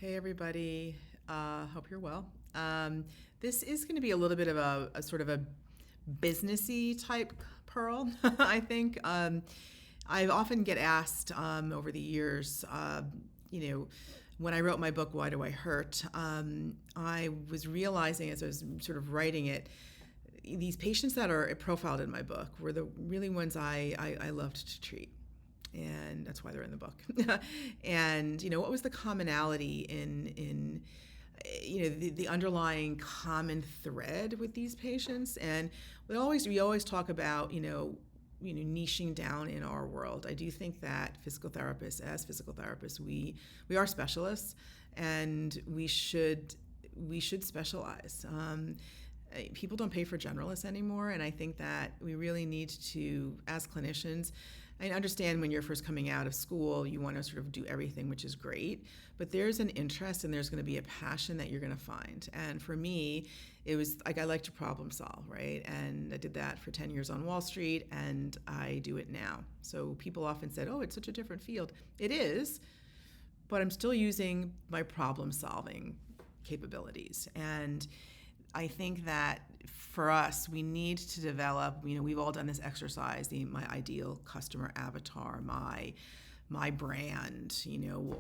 Hey everybody, hope you're well. This is going to be a little bit of a sort of a businessy type pearl, I think. I often get asked over the years, when I wrote my book, Why Do I Hurt? I was realizing as I was sort of writing it, these patients that are profiled in my book were the really ones I loved to treat, and that's why they're in the book. And what was the commonality in the underlying common thread with these patients? And we always talk about niching down in our world. I do think that as physical therapists, we are specialists, and we should specialize. People don't pay for generalists anymore, and I think that we really need to, as clinicians, I understand when you're first coming out of school, you want to sort of do everything, which is great, but there's an interest and there's going to be a passion that you're going to find. And for me, it was like I like to problem solve, right? And I did that for 10 years on Wall Street, and I do it now. So people often said, oh, it's such a different field. It is, but I'm still using my problem solving capabilities. And I think that for us, we need to develop, we've all done this exercise, my ideal customer avatar, my brand.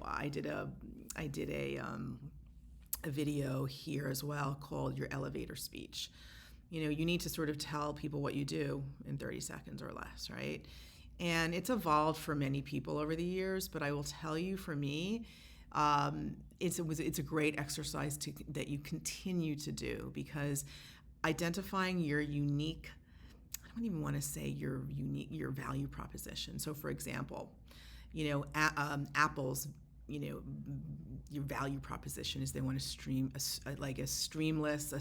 I did a video here as well called Your Elevator Speech. You need to sort of tell people what you do in 30 seconds or less, right? And it's evolved for many people over the years, but I will tell you, for me, it's a great exercise that you continue to do, because identifying your unique, I don't even want to say your value proposition. So for example, Apple's, your value proposition is they want to stream a seamless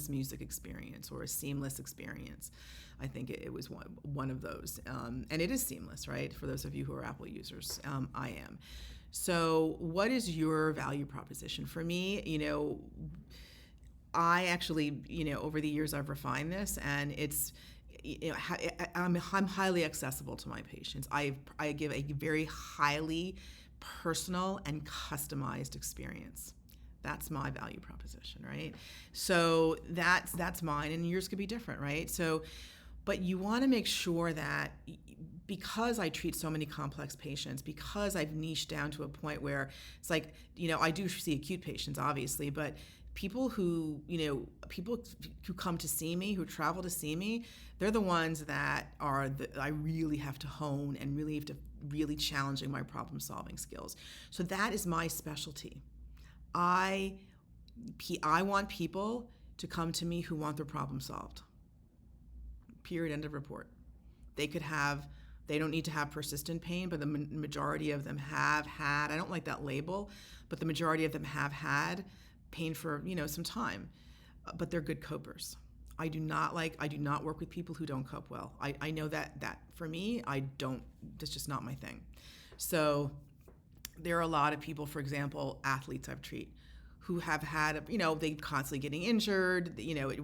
music experience, or a seamless experience. I think it was one of those, and it is seamless, right? For those of you who are Apple users, I am. So what is your value proposition? For me, I actually, over the years I've refined this, and it's, I'm highly accessible to my patients. I give a very highly personal and customized experience. That's my value proposition, right? So that's mine, and yours could be different, right? So, but you want to make sure that, because I treat so many complex patients, because I've niched down to a point where it's like, I do see acute patients, obviously, but people who come to see me, who travel to see me, they're the ones that I really have to hone, and really challenging my problem solving skills. So that is my specialty. I want people to come to me who want their problem solved. Period, end of report. They don't need to have persistent pain, but the majority of them have had, I don't like that label, but the majority of them have had pain for, some time, but they're good copers. I do not work with people who don't cope well. I know that for me, that's just not my thing. So there are a lot of people, for example, athletes I've treated, who have had, they constantly getting injured.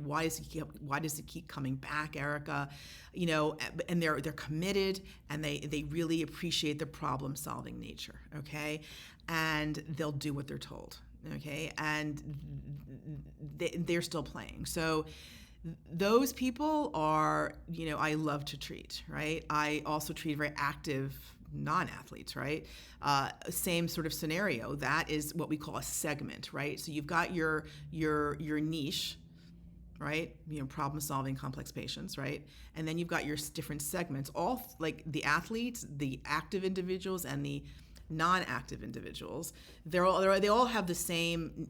Why does it keep coming back, Erica? And they're committed, and they really appreciate the problem solving nature. Okay, and they'll do what they're told. Okay, and they're still playing. So those people are, I love to treat, right? I also treat very active non-athletes, right? Same sort of scenario. That is what we call a segment, right? So you've got your niche, right? Problem solving complex patients, right? And then you've got your different segments, all like the athletes, the active individuals, and the non-active individuals. They all have the same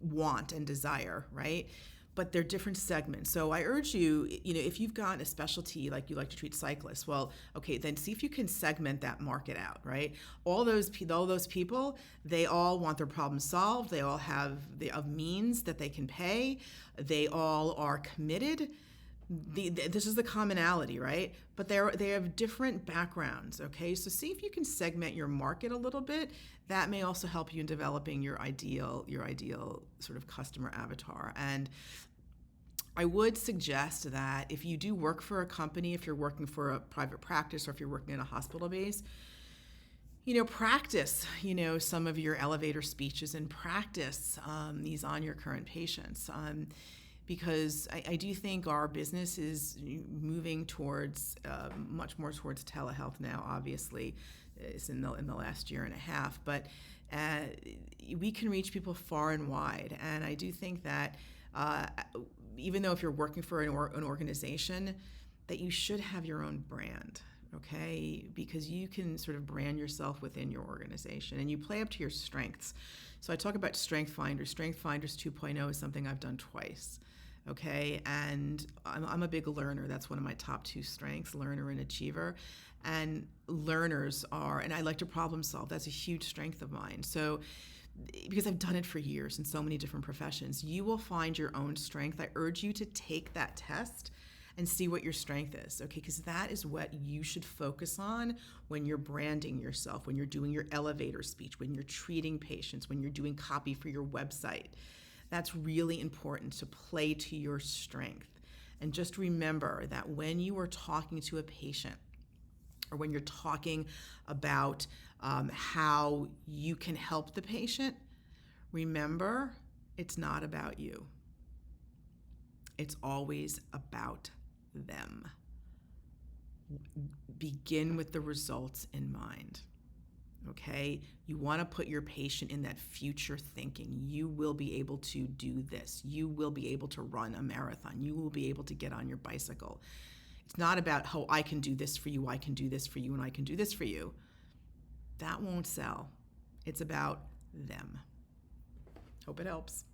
want and desire, right? But they're different segments. So I urge you, if you've got a specialty, like you like to treat cyclists, well, okay, then see if you can segment that market out, right? All those people, they all want their problem solved. They all have means that they can pay. They all are committed. This is the commonality, right? But they have different backgrounds, okay? So see if you can segment your market a little bit. That may also help you in developing your ideal sort of customer avatar. And I would suggest that if you do work for a company, if you're working for a private practice, or if you're working in a hospital base, Practice, some of your elevator speeches and practice these on your current patients. Because I do think our business is moving towards much more towards telehealth now. Obviously, it's in the last year and a half, but we can reach people far and wide. And I do think that even though if you're working for an organization, that you should have your own brand. Okay, because you can sort of brand yourself within your organization and you play up to your strengths. So I talk about Strength Finders. Strength Finders 2.0 is something I've done twice. Okay, and I'm a big learner. That's one of my top two strengths, learner and achiever. And learners are, and I like to problem solve. That's a huge strength of mine. So because I've done it for years in so many different professions, you will find your own strength. I urge you to take that test and see what your strength is, okay? Because that is what you should focus on when you're branding yourself, when you're doing your elevator speech, when you're treating patients, when you're doing copy for your website. That's really important, to play to your strength. And just remember that when you are talking to a patient, or when you're talking about how you can help the patient, remember, it's not about you. It's always about them. Begin with the results in mind. Okay? You want to put your patient in that future thinking. You will be able to do this. You will be able to run a marathon. You will be able to get on your bicycle. It's not about, oh, I can do this for you, I can do this for you, and I can do this for you. That won't sell. It's about them. Hope it helps.